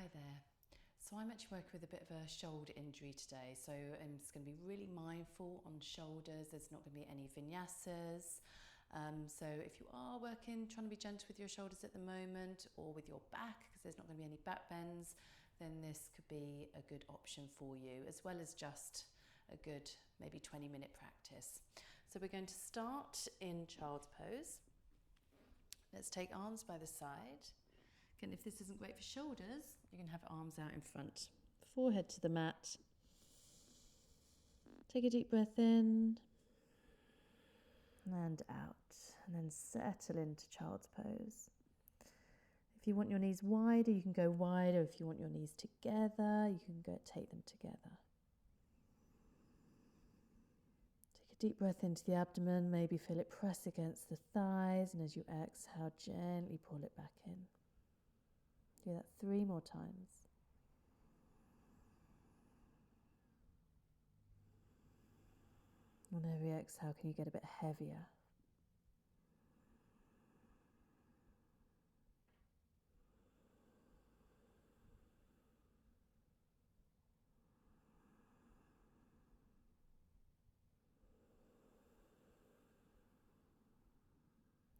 Hi there. So I'm actually working with a bit of a shoulder injury today, so I'm just going to be really mindful on shoulders. There's not going to be any vinyasas. So if you are trying to be gentle with your shoulders at the moment, or with your back, because there's not going to be any back bends, then this could be a good option for you, as well as just a good maybe 20-minute practice. So we're going to start in child's pose. Let's take arms by the side. Again, if this isn't great for shoulders, you can have arms out in front. Forehead to the mat. Take a deep breath in and out, and then settle into child's pose. If you want your knees wider, you can go wider. If you want your knees together, you can take them together. Take a deep breath into the abdomen, maybe feel it press against the thighs, and as you exhale, gently pull it back in. Do that 3 more times. On every exhale, can you get a bit heavier?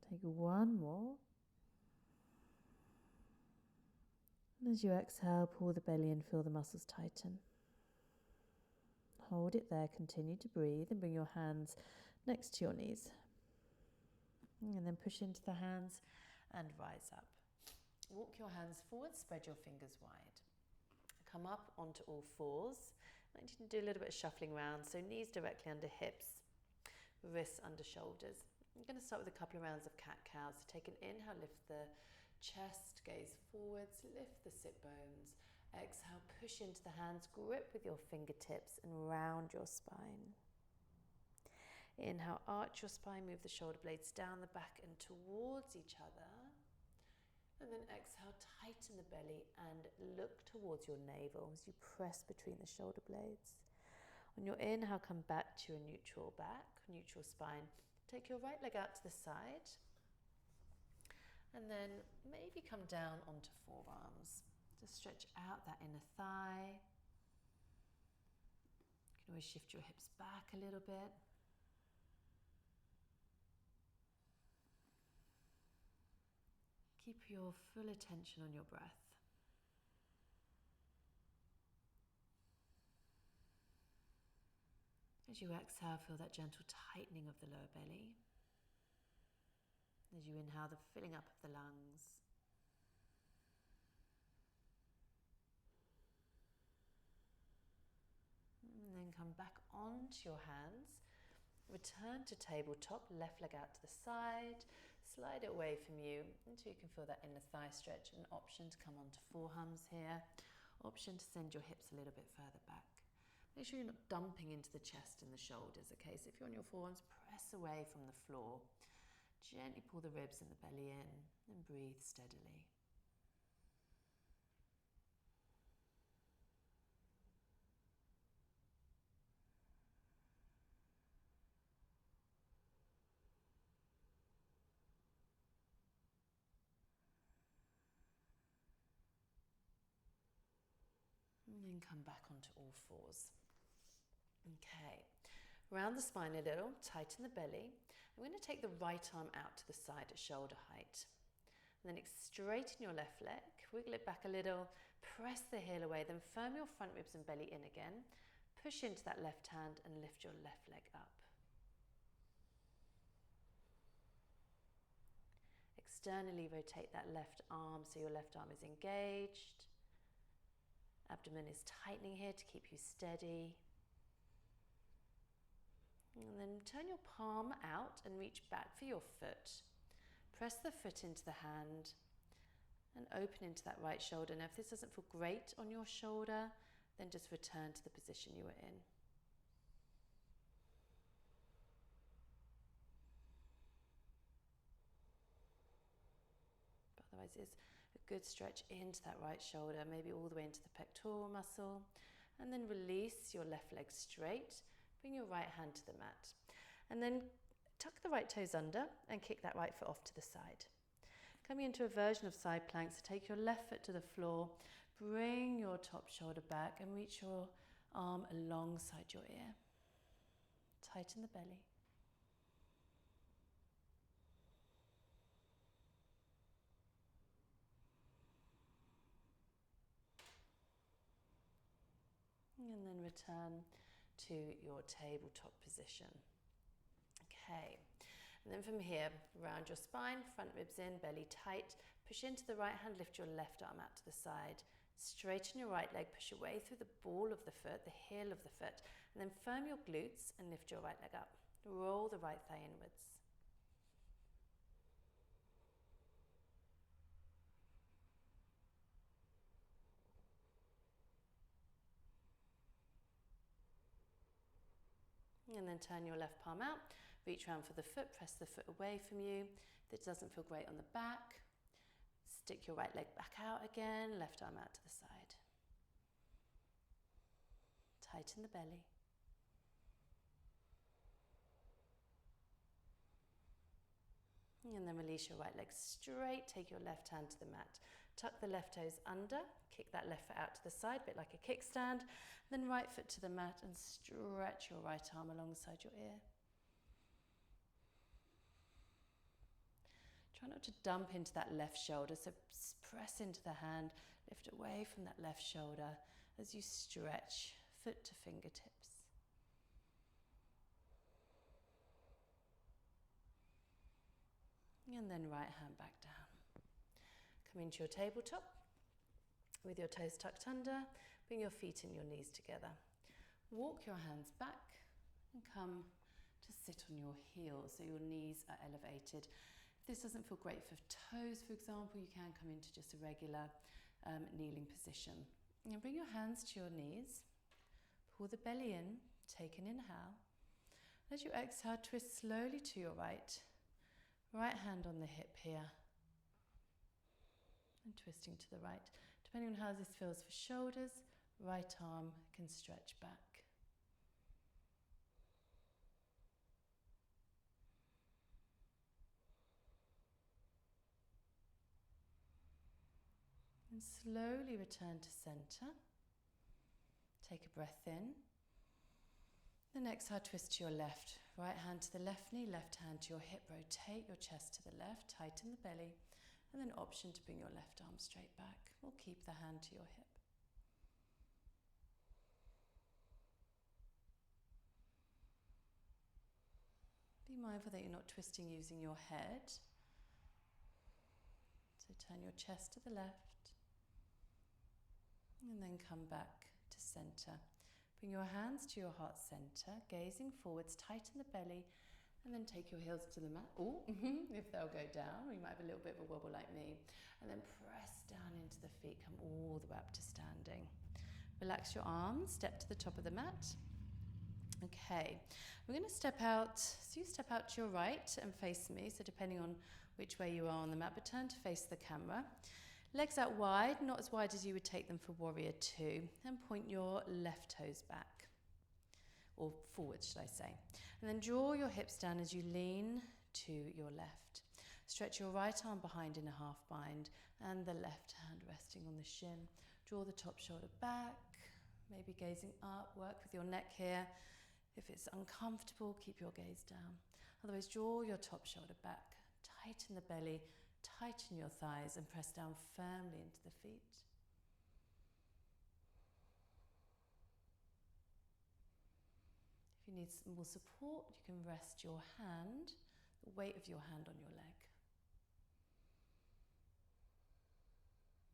Take 1 more. And as you exhale, pull the belly in, feel the muscles tighten. Hold it there, continue to breathe, and bring your hands next to your knees. And then push into the hands and rise up. Walk your hands forward, spread your fingers wide. Come up onto all fours. I want you to do a little bit of shuffling around, so knees directly under hips, wrists under shoulders. I'm going to start with a couple of rounds of cat-cow. So take an inhale, lift the chest, gaze forwards, lift the sit bones. Exhale, push into the hands, grip with your fingertips and round your spine. Inhale, arch your spine, move the shoulder blades down the back and towards each other. And then exhale, tighten the belly and look towards your navel as you press between the shoulder blades. On your inhale, come back to your neutral back, neutral spine. Take your right leg out to the side. And then maybe come down onto forearms. Just stretch out that inner thigh. You can always shift your hips back a little bit. Keep your full attention on your breath. As you exhale, feel that gentle tightening of the lower belly. As you inhale, the filling up of the lungs. And then come back onto your hands. Return to tabletop, left leg out to the side. Slide it away from you until you can feel that inner thigh stretch. An option to come onto forearms here. Option to send your hips a little bit further back. Make sure you're not dumping into the chest and the shoulders, okay? So if you're on your forearms, press away from the floor. Gently pull the ribs and the belly in and breathe steadily. And then come back onto all fours. Okay, round the spine a little, tighten the belly. I'm going to take the right arm out to the side at shoulder height. And then straighten your left leg, wiggle it back a little, press the heel away, then firm your front ribs and belly in again. Push into that left hand and lift your left leg up. Externally rotate that left arm so your left arm is engaged. Abdomen is tightening here to keep you steady. And then turn your palm out and reach back for your foot. Press the foot into the hand and open into that right shoulder. Now, if this doesn't feel great on your shoulder, then just return to the position you were in. But otherwise, it's a good stretch into that right shoulder, maybe all the way into the pectoral muscle. And then release your left leg straight. Bring your right hand to the mat. And then tuck the right toes under and kick that right foot off to the side. Coming into a version of side plank, so take your left foot to the floor, Bring your top shoulder back and reach your arm alongside your ear. Tighten the belly. And then return to your tabletop position. Okay, and then from here, round your spine, front ribs in, belly tight. Push into the right hand, lift your left arm out to the side. Straighten your right leg, push away through the ball of the foot, the heel of the foot, and then firm your glutes and lift your right leg up. Roll the right thigh inwards. And then turn your left palm out, reach around for the foot, press the foot away from you. If it doesn't feel great on the back, stick your right leg back out again, left arm out to the side. Tighten the belly. And then release your right leg straight, take your left hand to the mat. Tuck the left toes under, kick that left foot out to the side, a bit like a kickstand. Then right foot to the mat and stretch your right arm alongside your ear. Try not to dump into that left shoulder, so press into the hand, lift away from that left shoulder as you stretch foot to fingertips. And then right hand back down. Come into your tabletop with your toes tucked under. Bring your feet and your knees together. Walk your hands back and come to sit on your heels so your knees are elevated. If this doesn't feel great for toes, for example, you can come into just a regular kneeling position. And bring your hands to your knees. Pull the belly in, take an inhale. As you exhale, twist slowly to your right. Right hand on the hip here. And twisting to the right. Depending on how this feels for shoulders, right arm can stretch back. And slowly return to center. Take a breath in. Then exhale, twist to your left. Right hand to the left knee, left hand to your hip. Rotate your chest to the left, tighten the belly. And then option to bring your left arm straight back, or keep the hand to your hip. Be mindful that you're not twisting using your head. So turn your chest to the left, and then come back to center. Bring your hands to your heart center, gazing forwards, tighten the belly, and then take your heels to the mat. If they'll go down, or you might have a little bit of a wobble like me. And then press down into the feet, come all the way up to standing. Relax your arms, step to the top of the mat. Okay, we're going to step out. So you step out to your right and face me. So depending on which way you are on the mat, but turn to face the camera. Legs out wide, not as wide as you would take them for warrior two. And point your left toes back. Or forward, should I say. And then draw your hips down as you lean to your left. Stretch your right arm behind in a half bind and the left hand resting on the shin. Draw the top shoulder back, maybe gazing up, work with your neck here. If it's uncomfortable, keep your gaze down. Otherwise, draw your top shoulder back, tighten the belly, tighten your thighs and press down firmly into the feet. If you need some more support, you can rest your hand, the weight of your hand on your leg.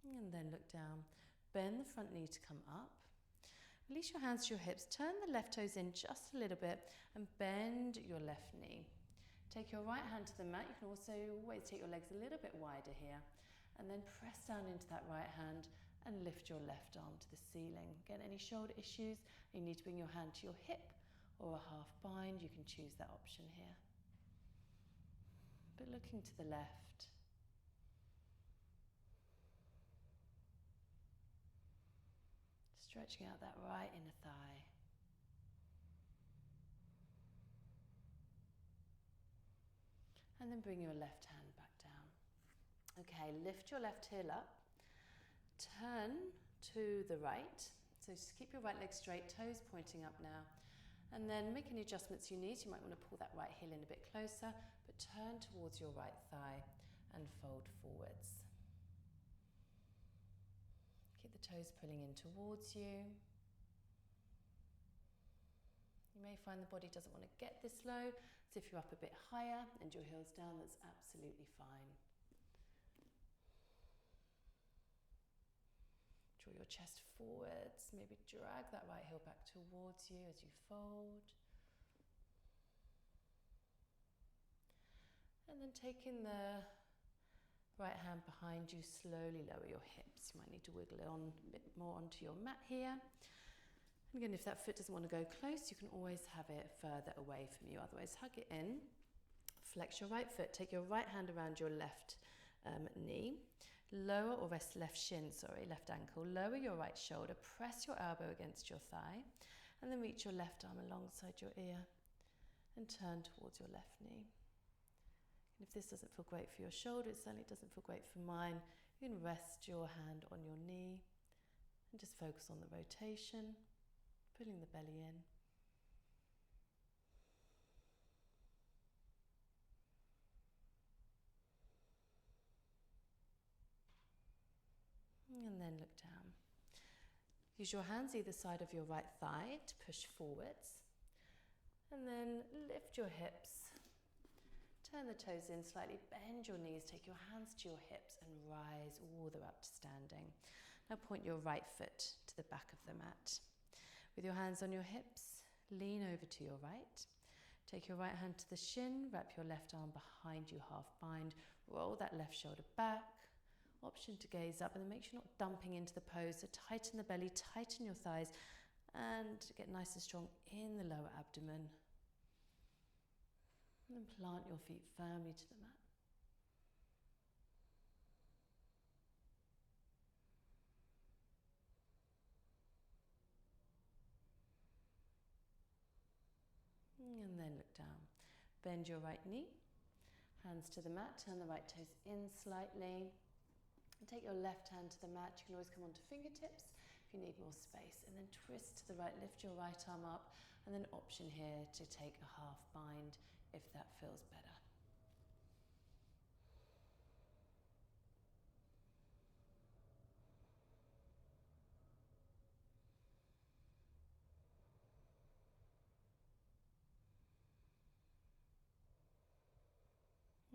And then look down. Bend the front knee to come up. Release your hands to your hips. Turn the left toes in just a little bit and bend your left knee. Take your right hand to the mat. You can also always take your legs a little bit wider here. And then press down into that right hand and lift your left arm to the ceiling. Again, any shoulder issues, you need to bring your hand to your hip or a half bind, you can choose that option here. But looking to the left. Stretching out that right inner thigh. And then bring your left hand back down. Okay, lift your left heel up. Turn to the right. So just keep your right leg straight, toes pointing up now. And then make any adjustments you need. You might want to pull that right heel in a bit closer, but turn towards your right thigh and fold forwards. Keep the toes pulling in towards you. You may find the body doesn't want to get this low, so if you're up a bit higher and your heel's down, that's absolutely fine. Draw your chest forwards, maybe drag that right heel back towards you as you fold. And then taking the right hand behind you, slowly lower your hips. You might need to wiggle it on a bit more onto your mat here. And again, if that foot doesn't want to go close, you can always have it further away from you. Otherwise, hug it in. Flex your right foot. Take your right hand around your left knee. Lower or rest left ankle. Lower your right shoulder. Press your elbow against your thigh. And then reach your left arm alongside your ear. And turn towards your left knee. And if this doesn't feel great for your shoulder, it certainly doesn't feel great for mine, you can rest your hand on your knee and just focus on the rotation, pulling the belly in. And then look down. Use your hands either side of your right thigh to push forwards. And then lift your hips. Turn the toes in slightly, bend your knees, take your hands to your hips and rise all the way up to standing. Now point your right foot to the back of the mat. With your hands on your hips, lean over to your right. Take your right hand to the shin, wrap your left arm behind you, half bind. Roll that left shoulder back. Option to gaze up, and then make sure you're not dumping into the pose. So tighten the belly, tighten your thighs, and get nice and strong in the lower abdomen. And then plant your feet firmly to the mat. And then look down. Bend your right knee, hands to the mat, turn the right toes in slightly. And take your left hand to the mat. You can always come onto fingertips if you need more space. And then twist to the right, lift your right arm up. And then option here to take a half bind if that feels better.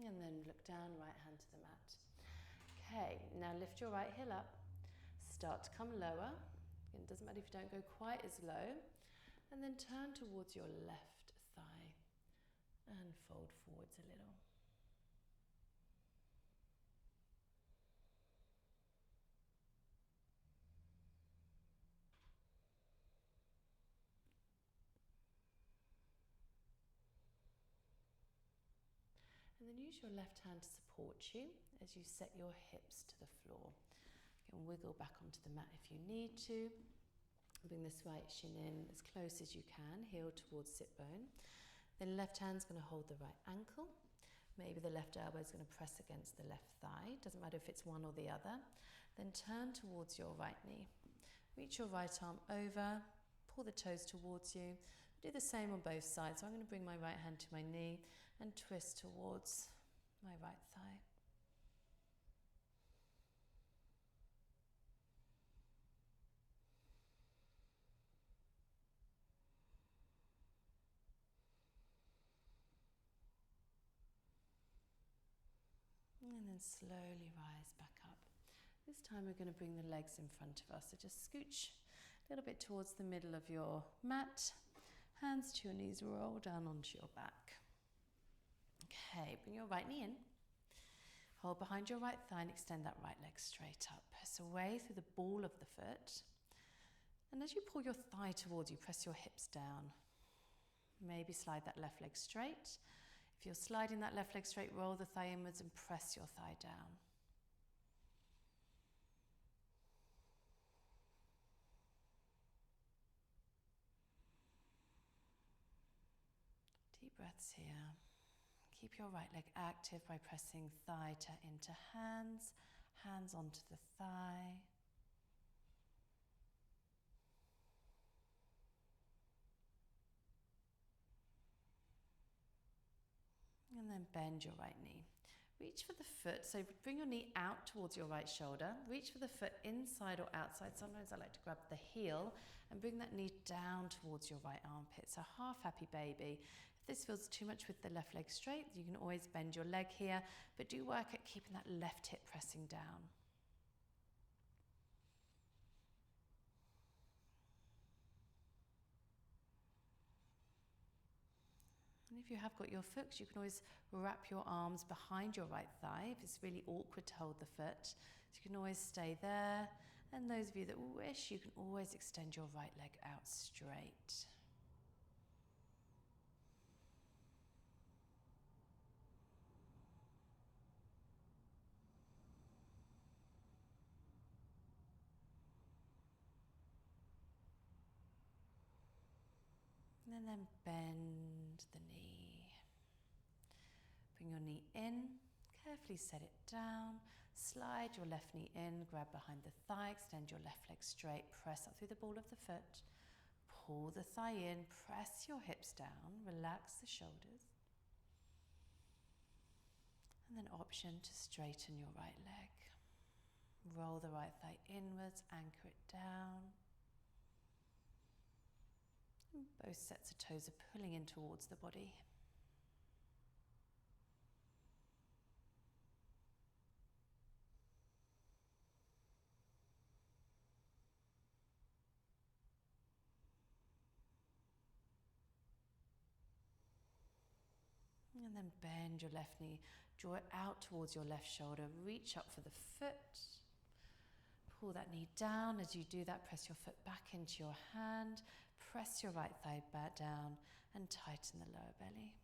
And then look down, right hand to the mat. Okay, now lift your right heel up. Start to come lower. It doesn't matter if you don't go quite as low. And then turn towards your left thigh and fold forwards a little. And then use your left hand to support you as you set your hips to the floor. You can wiggle back onto the mat if you need to. Bring this right shin in as close as you can, heel towards sit bone. Then left hand's going to hold the right ankle. Maybe the left elbow is going to press against the left thigh. Doesn't matter if it's one or the other. Then turn towards your right knee. Reach your right arm over, pull the toes towards you. Do the same on both sides. So I'm going to bring my right hand to my knee and twist towards my right thigh. And then slowly rise back up. This time we're going to bring the legs in front of us. So just scooch a little bit towards the middle of your mat. Hands to your knees, roll down onto your back. Okay, bring your right knee in. Hold behind your right thigh and extend that right leg straight up. Press away through the ball of the foot. And as you pull your thigh towards you, press your hips down. Maybe slide that left leg straight. If you're sliding that left leg straight, roll the thigh inwards and press your thigh down. Deep breaths here. Keep your right leg active by pressing thigh into hands, hands onto the thigh. And then bend your right knee. Reach for the foot, so bring your knee out towards your right shoulder. Reach for the foot inside or outside. Sometimes I like to grab the heel and bring that knee down towards your right armpit. So half happy baby. If this feels too much with the left leg straight, you can always bend your leg here, but do work at keeping that left hip pressing down. And if you have got your foot, you can always wrap your arms behind your right thigh if it's really awkward to hold the foot. So you can always stay there. And those of you that wish, you can always extend your right leg out straight. And then bend the knee. Bring your knee in, carefully set it down. Slide your left knee in, grab behind the thigh, extend your left leg straight, press up through the ball of the foot. Pull the thigh in, press your hips down, relax the shoulders. And then option to straighten your right leg. Roll the right thigh inwards, anchor it down. And both sets of toes are pulling in towards the body. And then bend your left knee, draw it out towards your left shoulder, reach up for the foot. Pull that knee down. As you do that, press your foot back into your hand, press your right thigh back down and tighten the lower belly.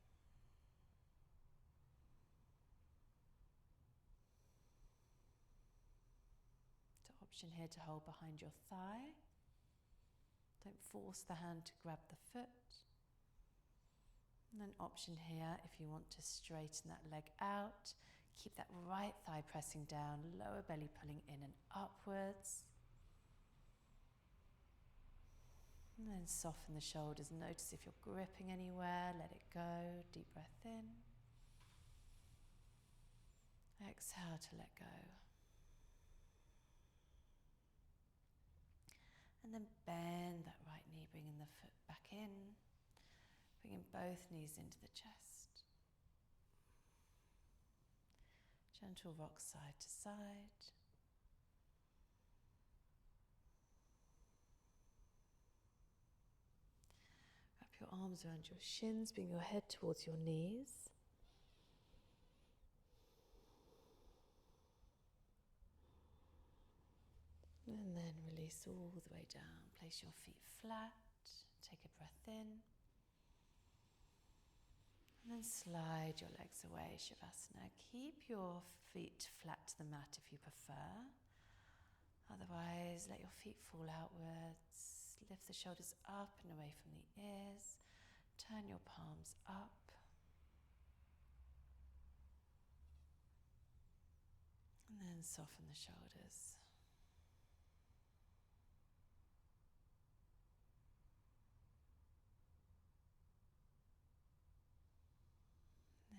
So option here to hold behind your thigh. Don't force the hand to grab the foot. And then option here, if you want to straighten that leg out, keep that right thigh pressing down, lower belly pulling in and upwards. And then soften the shoulders. Notice if you're gripping anywhere, let it go. Deep breath in. Exhale to let go. And then bend that right knee, bringing the foot back in. Bringing both knees into the chest. Gentle rock side to side. Wrap your arms around your shins, bring your head towards your knees. And then release all the way down. Place your feet flat. Take a breath in. And then slide your legs away, Shavasana. Keep your feet flat to the mat if you prefer. Otherwise, let your feet fall outwards. Lift the shoulders up and away from the ears. Turn your palms up. And then soften the shoulders.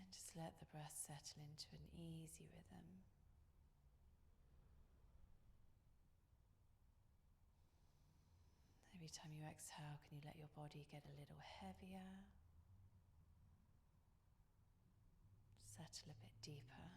Just let the breath settle into an easy rhythm. Every time you exhale, can you let your body get a little heavier? Settle a bit deeper.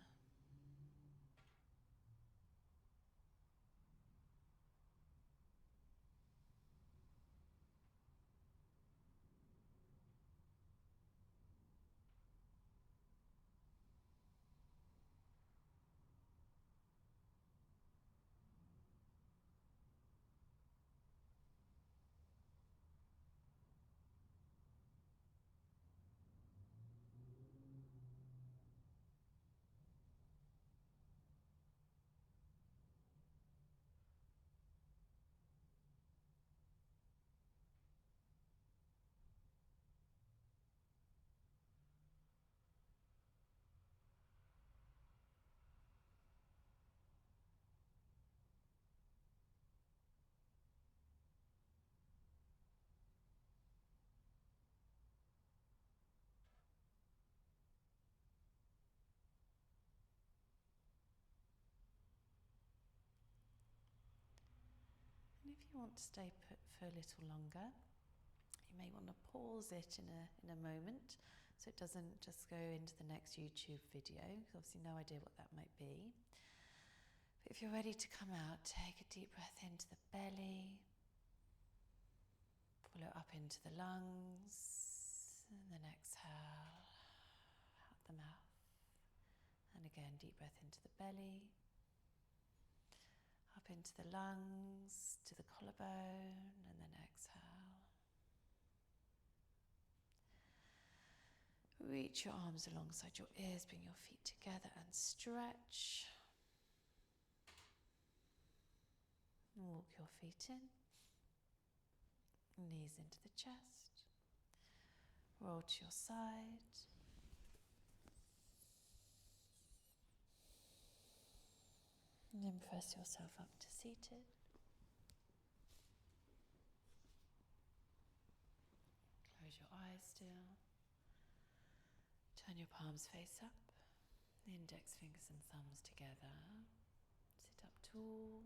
If you want to stay put for a little longer, you may want to pause it in a moment so it doesn't just go into the next YouTube video, because obviously no idea what that might be. But if you're ready to come out, take a deep breath into the belly, pull it up into the lungs, and then exhale out the mouth. And again, deep breath into the belly, up into the lungs, to the collarbone, and then exhale. Reach your arms alongside your ears, bring your feet together and stretch. Walk your feet in, knees into the chest, roll to your side. And then press yourself up to seated. Close your eyes still. Turn your palms face up, the index fingers and thumbs together. Sit up tall,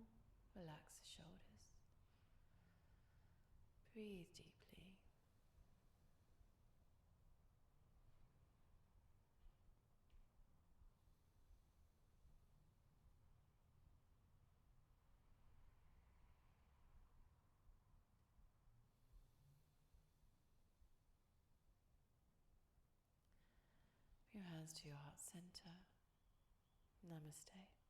relax the shoulders. Breathe deeply. Your hands to your heart center. Namaste.